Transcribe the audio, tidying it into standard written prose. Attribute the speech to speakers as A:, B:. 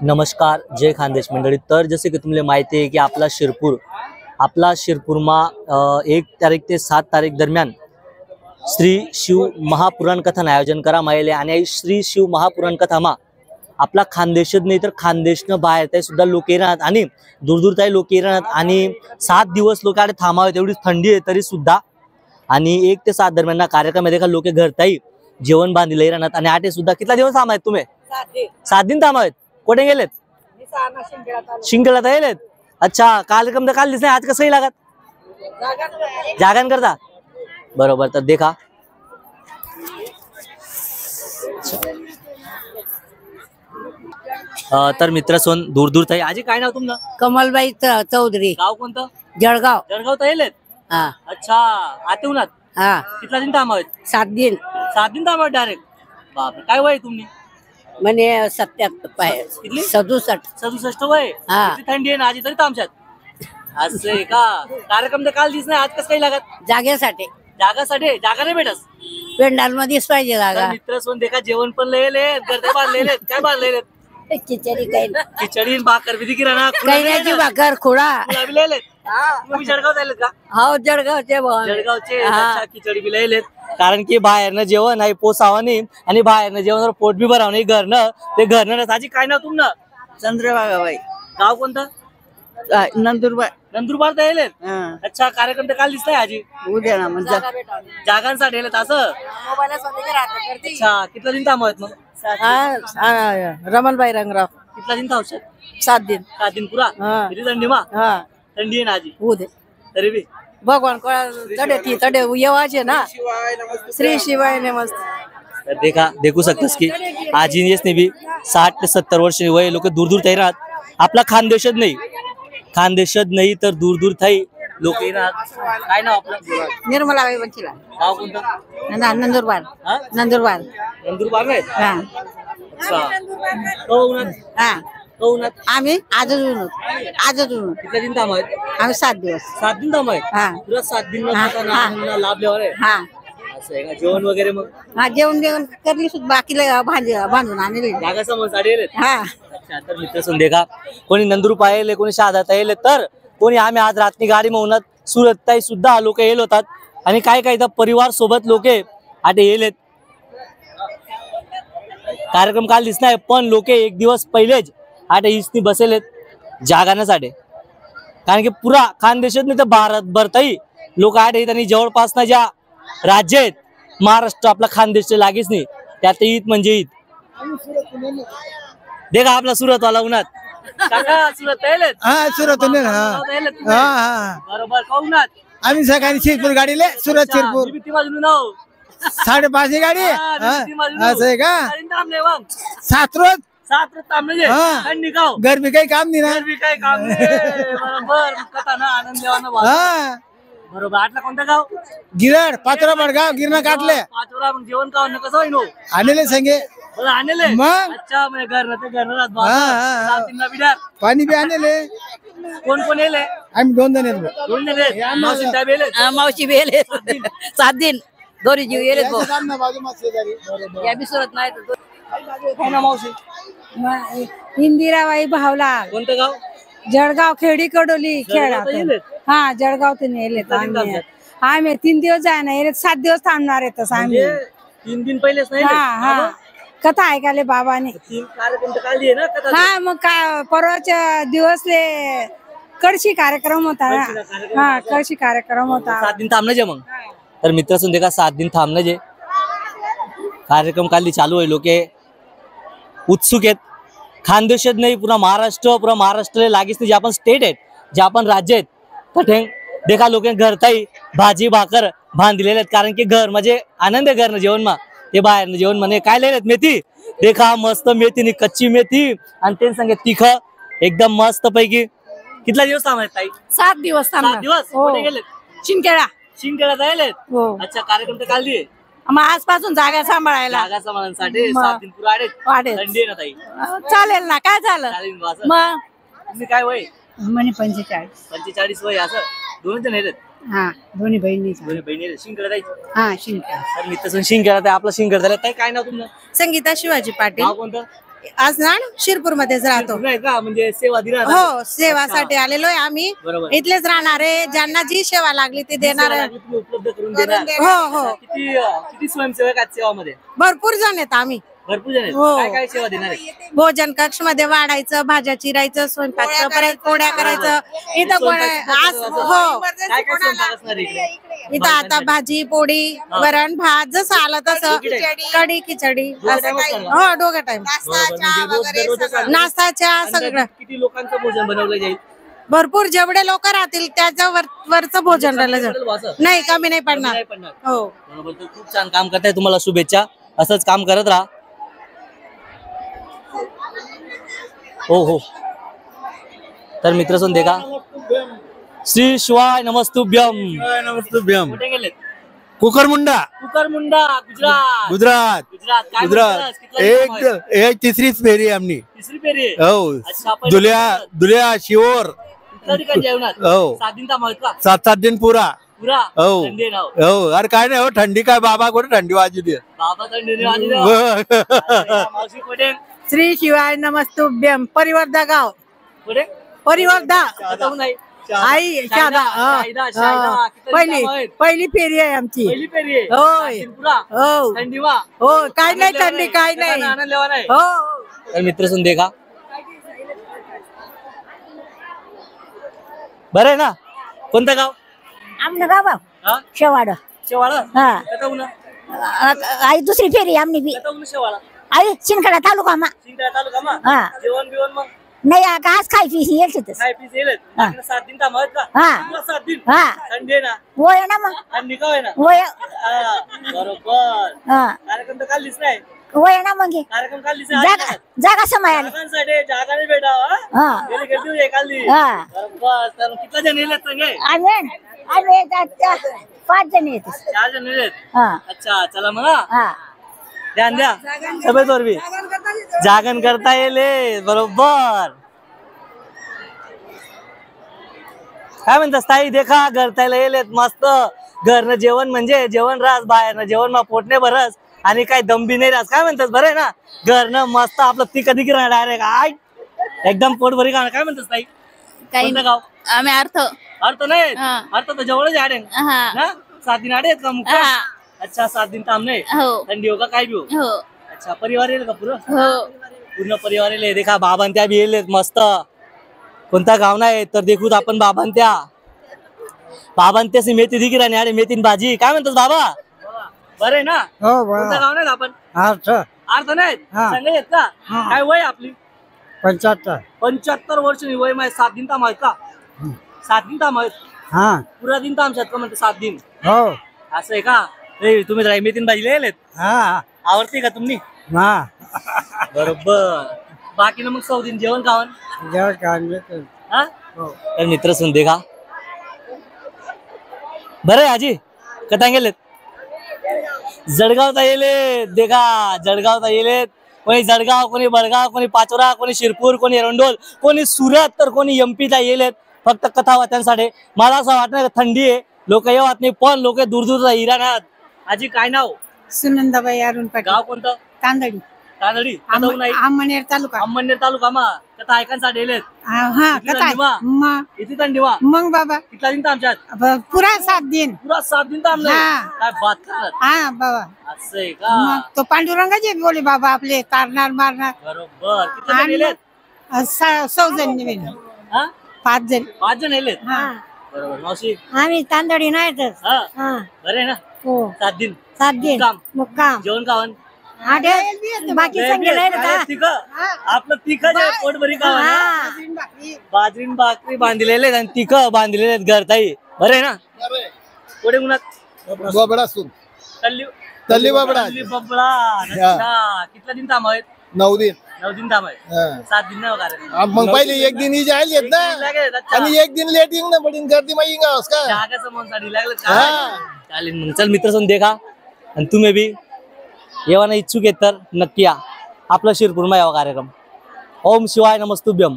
A: नमस्कार, जय खानदेश मंडळी। तर जसे की तुम्हाला माहिती आहे की आपला शिरपूरमा 1 तारीख ते 7 तारीख दरम्यान श्री शिव महापुराण कथान आयोजन करा मायले आणि श्री शिव महापुराण कथामा आपला खानदेशच नाही तर खानदेशनं बाहेर ते सुद्धा लोक येणार आणि दूरदूर ताई लोक येणार आणि 7 दिवस लोकांकडे थांबावे तेवढी थंडी आहे तरी सुद्धा आणि 1 ते 7 दरम्यान कार्यक्रम देखा लोक घरताई जेवण बांधले राहणार आणि 8 सुद्धा कितना दिवस थांबायत तुम्ही 7 दिन थांबायत कुठे गेलेत शिंगेळात गेलेत अच्छा कार्यक्रम तर काल दिसले आज कसंही लागत जागरण करता बरोबर तर देखा तर मित्र सोन दूर दूर ताई आजी काय नाव तुमचं
B: कमलबाई चौधरी
A: गाव कोणतं
B: जळगाव
A: जळगाव तर येलेत
B: हा
A: अच्छा आते उन्हात
B: हा
A: कितना दिन थांबावेत
B: 7 दिन
A: 7 दिन थांबावेत डायरेक्ट बापरे काय वय तुम्ही
B: म्हणे 77
A: किती
B: 67
A: वय
B: हा.
A: किती थंडी आहे ना आजी तरी थांबशात असं आहे का कार्यक्रम तर काल दिस नाही आज कसं काही लागत
B: जागेसाठी
A: जागासाठी जागा नाही भेटस
B: पेंडाल मध्येच पाहिजे जागा
A: मित्र सोन देखा जेवण पण लिहिले गर्दे बांधलेले काय बांधलेले
B: खिचडी काही
A: खिचडी भाकर विधी किराणा
B: कैऱ्याची भाकर खुडा
A: लिहिलेत तुम्ही जळगाव जायलेत का
B: हो जळगावचे
A: जळगावचे अच्छा, खिचडी बी लिहिलेत कारण की बाहेरनं जेवण नाही पोसावं नाही आणि बाहेरनं जेवण पोट बी भरावं नाही घरनं ते घरनं आजी काय नाव तुमनं
B: चंद्रभागाबाई
A: गाव कोणतं
B: नंदुरबार
A: नंदुरबार तर येलेत अच्छा कार्यक्रम तर काल दिसलाय आजी
B: उद्या ना म्हणजे
A: जागांसाठी येलेत असं अच्छा किती दिन थांबवत मग
B: रमणबाई रंगराव
A: कितना दिन थांबशात
B: 7 दिन
A: 7 दिन पुरा किती थंडी मा थंडी आहे ना आजी
B: उद्या
A: तरी बी
B: भगवान तडे ती तडे येवाचे ना श्री शिवाय नमस्ते
A: तर देखू सकतस की आजी ने भी 60 ते 70 वर्ष वय लोक दूर दूर थाई राहत आपला खानदेशच नाही तर दूर दूर थाई लोक येणार काय नाव आपलं
B: निर्मलाबाई बंचिला
A: गाव कोणतं
B: नंदुरबार
A: हा?
B: नंदुरबार
A: नंदुरबार नाही
B: हा
A: अच्छा कौनात
B: हा
A: कौनात
B: आम्ही आजच
A: किती दिन थांबायत
B: आम्ही 7 दिवस
A: 7 दिन थांबायत
B: हा
A: पुरा 7 दिन
B: हा,
A: ना लाभ लेवर आहे
B: हा
A: असं आहे का जेवण वगैरे मग
B: हा जेवण करली सुद्धा बाकीला बांधून आणले
A: जागा समोर साडी येलेत
B: हा
A: अच्छा तर मित्र सुन देखा कोणी नंदुर पाहिले कोणी शहादात येले तर कोणी आम्ही आज रात्री गाडी म्हणून सुरत ताई सुद्धा लोक येल होतात आणि काय काय तर परिवार सोबत लोक आटे येलेत कार्यक्रम काल दिसणार पण लोक 1 दिवस पहिलेच आटे इसनी बसेलेत जागाण्यासाठी कारण की पुरा खानदेशात नाही तर भारतभर ताई लोक आटे येत आणि जवळपास ना ज्या राज्य आहेत महाराष्ट्र आपला खानदेश लागेच नाही त्यात ईद म्हणजे ईद देखा आपला सुरत वाला उन्हात काका सुरत येलेत
C: हा सुरत
A: बरोबर कौनात
C: आम्ही सकाळी शिरपूर गाडीले सुरत शिरपूर 5:30 गाडी असं आहे का 7 रोज गरमी काही काम नाही ना हा
A: बरोबर आटला कोणतं गाव
C: गिरड पाचोरा बडगाव गिरणा काटले
A: पाचोरा मग जेवण का कसं होईन हो?
C: आणले संगे
A: बरं आणले
C: मग?
A: अच्छा म्हणजे घर ते घर
C: हा. पाणी बी आणले
A: कोण कोण येले
C: आम्ही 2 जण येतो
A: दोन जण आहेत. मावशी साहेब येले
B: मावशी बी येले 7 दिन दोरी जीव येले या बी सुरत नाही
A: काय ना मावशी
B: इंदिराबाई भावला
A: कोणतं गाव
B: जळगाव खेडी कडोली
A: जळगाव तर येलेत?
B: हा जळगाव ते नेले आम्ही 3 दिवस जाय ना 7 दिवस थांबणार आहे तसं आम्ही
A: म्हणजे 3 दिन पहिलेच नाही
B: हा हा कथा ऐकाले बाबाने
A: 3 कार्यक्रम तर काढली आहे ना कथा
B: हा मग काय परवाच्या दिवसले कळशी कार्यक्रम होता ना हा कळशी कार्यक्रम होता
A: 7 दिन थांबणं जे मग तर मित्र सुन देखा 7 दिन थांबणं जे कार्यक्रम काढली चालू आहे लोक उत्सुक आहेत खानदेशात नाही पुरा महाराष्ट्र लागीच जे आपण स्टेट आहेत जे आपण राज्य आहेत तठे देखा लोक घरताई भाजी भाकर बांधलेले आहेत कारण की घर म्हणजे आनंद आहे घरनं जेवण मा ते बाहेर जेवण म्हणे काय लिहिलेत मेथी देखा मस्त मेथी कच्ची मेथी आणि ते सांगे तिख एकदम मस्त पैकी कितला दिवस थांबायत ताई
B: 7 दिवस
A: 7 दिवस कुठे गेलेत
B: शिंकेळा
A: जायलेत
B: हो
A: अच्छा कार्यक्रम तर काढली आहे
B: मग आजपासून जागा सांभाळायला
A: जागा समाधानासाठी 7 दिन पुरा
B: वाढेल.
A: थंडी आहे ना ताई
B: चालेल ना काय झालं
A: चालेल बा असं.
B: मग
A: तुम्ही काय वय
B: म्हणे 45
A: 45 वय असं 2 जण आहेत
B: हा दोन्ही बहिणी
A: दोन्ही बहिणी शिंगड जायची
B: हा शिंकेळा
A: तर मित्र शिंगड आपला शिंगड झाला काय नाव तुमचं
B: संगीता शिवाजी पाटील
A: नाव कोणतं
B: आज ना शिरपूर मध्येच राहतो.
A: नाही का म्हणजे सेवा दिला
B: हो, सेवासाठी आलेलो आहे आम्ही.
A: बरोबर.
B: इथलेच राहणार आहे. ज्यांना जी सेवा लागली ती देणार आहे.
A: तुम्ही उपलब्ध करून देणार.
B: हो हो,
A: किती स्वयंसेवक आहेत सेवामध्ये?
B: भरपूर जण आहेत आम्ही.
A: भरपूर जण आहेत.
B: हो.
A: काय काय सेवा देणार आहे?
B: भोजन कक्ष मध्ये वाढायचं, भाज्या चिरायचं, स्वयंपाक परत पोळ्या करायचं. इथं पण आज हो,
A: काय काय स्वयंपाक असणार आहे इकडे?
B: इथं आता भाजी पोळी वरण भात जसं आलं तसं, कढी खिचडी असं काही. हो, दोघं टाइम नाश्ता चहा सगळं.
A: किती लोकांचं भोजन बनवलं जाईल?
B: भरपूर जेवढे लोक राहतील त्याच्या वरचं भोजन राहिलं जाईल. नाही, कमी नाही पडणार.
A: नाही पडणार.
B: हो,
A: बरोबर. तर खूप छान काम करताय, तुम्हाला शुभेच्छा. असंच काम करत राहा. हो हो. तर मित्र सुन देखा, श्री शिवाय नमस्तुभ्यम.
D: नमस्तुभ्यम.
A: कुठे गेलेत?
D: कुकरमुंडा
A: कुकरमुंडा, गुजरात.
D: गुजरात
A: गुजरात काय
D: गुजरात
A: म्हणतात? कितला दिवस आहे?
D: एक तिसरीच फेरी आहे आमनी.
A: तिसरी फेरी आहे.
D: हो
A: अच्छा, पहिलं
D: दुल्या शिवोर
A: कितल्या ठिकाणी जेवणात?
D: हो
A: 7 दिन थांबवत का?
D: 7 दिन पुरा.
A: पुरा
D: हो
A: थंडी राव.
D: हो अरे काय नाही हो, थंडी काय बाबा कुठे थंडी वाजू दे.
A: बाबा थंडी वाजली राव. मावशी कुठे?
B: श्री शिवाय नमस्तुभ्यम. परिवर्धा गाव,
A: कुठे?
B: परिवर्धा.
A: आता पण नाही.
B: आई शादा.
A: शाहिदा, शाहिदा. कितल्या दिवस थांबवत?
B: पहिली फेरी आहे आमची.
A: पहिली फेरी आहे.
B: होय.
A: 7 दिन पुरा
B: हो
A: थंडी वा.
B: हो, काय नाही थंडी, काय नाही.
A: आनंद लेवा नाही.
B: हो,
A: तर मित्र सुन देखा, बरं आहे ना? कोणतं गाव?
E: आमनं गाव
A: हा?
E: शेवाड.
A: शेवाळा.
E: हा.
A: कथा उन्हा
E: आई दुसरी फेरी आमनी बी.
A: कथा उन्हा शेवाळा.
E: आई शिंदखेडा तालुका मा.
A: सिंगरा तालुका मा.
E: हा.
A: जेवण बिवण मग
E: नाही आज खाय पीस येलच.
A: काय पीस येईल?
E: हा.
A: 7 दिन थांबवत का?
E: हा.
A: पुरा 7 दिन.
E: हा.
A: थंडी आहे ना?
E: वय ना मग.
A: थंडी का होय ना?
E: वय.
A: हा, बरोबर.
E: हा.
A: कार्यक्रम तर काढलीच नाही.
E: वय ना मग.
A: कार्यक्रम काढलीच नाही.
E: जागा जागा समय आली.
A: जागांसाठी जागा नाही भेटावा.
E: हा.
A: गेली गर्दी होती काढली.
E: हा.
A: बरोबर. तर किती जण येलेत संगे?
E: आम्ही 5 जण येतो.
A: 4 जण येलेत.
E: हा.
A: अच्छा, चला मग हा.
E: हा.
A: ध्यान द्या सभेतवर बी जागरण करता येईल. बरोबर. काय म्हणतात ताई? देखा घरतायला येलेत मस्त. घरनं जेवण म्हणजे जेवण रास, बाहेरनं जेवण मा पोटणे भरस आणि काय दंबी नाही रास. काय म्हणतात? बरं आहे ना? घरनं मस्त आपलं ती कधी किराणा डायरेक्ट आय एकदम पोट भरी खाणं. काय म्हणतात ताई? कोणतं गाव?
E: आम्ही अर्थ.
A: अर्थ नाही.
E: हा.
A: अर्थ तर जवळच आडे ना. 7 दिन आडे आहेत का मुख? अच्छा, 7 दिन थांब नाही.
E: हो.
A: थंडी हो का काय बी हो?
E: हो.
A: अच्छा, परिवार येईल का पुरं?
E: हो.
A: पूर्ण परिवार येईल. देखा बाबां त्या बी येलेत मस्त. कोणता गाव नाही तर देखूत आपण बाबां त्याची मेथी दिकी राणी अरे मेथीन भाजी. काय म्हणतात बाबा? बरं आहे ना?
B: हो,
A: कोणतं गाव नाही आपण?
B: अर्थ.
A: अर्थ नाहीत सांगा येत का? काय वय आपली? 75 वर्ष वय माय. 7 दिन थांब आहेत का? 7 दिन थांब आहेत.
B: हा.
A: पुरा दिन थांबशात का म्हणते? 7 दिन.
B: हो.
A: असं आहे का? तुम्ही मेथीन भाजी लिहिलेत.
B: हा.
A: आवडते का तुम्ही?
B: हा.
A: बरोबर. बाकी ना मग 100 दिन जेवण खावण. हा?
B: हो.
A: तर मित्र सुन देखा, बरं आहे आजी कथा गेलेत. जळगावचा येलेत. देखा जळगावचा येलेत. कोणी जळगाव, कोणी बडगाव, कोणी पाचोरा, कोणी शिरपूर, कोणी एरंडोल, कोणी सुरत, तर कोणी एमपीचा येलेत. फक्त कथा वाचण्यासाठी. मला असं वाटतं थंडी आहे लोक येवत नाही पण लोक दूर दूरचा हिराणात. आजी काय नाव?
B: सुनंदाबाई अरुण पाटील.
A: गाव कोणतं?
B: तांदळी.
A: तांदळी.
B: आंबनेर तालुका.
A: अंबनेर तालुका मा. कथा ऐकांसाठी येलेत.
B: हा.
A: किती
B: कथा
A: थंडी मा?
B: मग
A: किती थंडी वा?
B: मग बाबा
A: कितला दिन आमच्यात?
B: पुरा 7 दिन.
A: पुरा 7 दिन थांबले.
B: हा.
A: काय बात करत?
B: हा बाबा.
A: असं आहे का?
B: मग तो पांडुरंगाचे बोले बाबा आपले कारणार मारणार.
A: बरोबर. किती जण येलेत?
B: 100 जण नेले.
A: हा?
B: 5 जण.
A: 5 जण येलेत.
B: हा.
A: बरोबर. मावशी
E: आम्ही तांदळी नाहीत.
A: हा
E: हा.
A: बरं आहे ना?
E: हो.
A: 7 दिन
E: 7 दिन
A: मुक्काम.
E: मुक्काम.
A: जेवण खावण.
E: बाकी संगे राहिलं का?
A: आपलं तिखट आहे पोटभरी खावण.
E: हा.
A: बाजरीन भाकरी बांधलेले आणि तिख बांधलेले घरताई. बरं आहे ना? पुढे उन्हात
D: बाबडा सून तल्ली बाबडा.
A: तल्ली बाबडा. अच्छा. कितला दिन थांब आहेत?
D: 9 दिन.
A: 9 दिन थांब आहेत. 7 दिन नाही कारण
D: मग पहिले 1 दिन ही जायला येत ना आणि 1 दिन लेट येईन ना पडीन गर्दी मग येईन का
A: जागाचं मन साठी लागलं. चालेल मग चल मित्र सोन देखा आणि तुम्ही बी येवाना इच्छुक आहेत तर नक्की या. आपला शिरपूरमा यावा कार्यक्रम. ओम शिवाय नमस्तुभ्यम.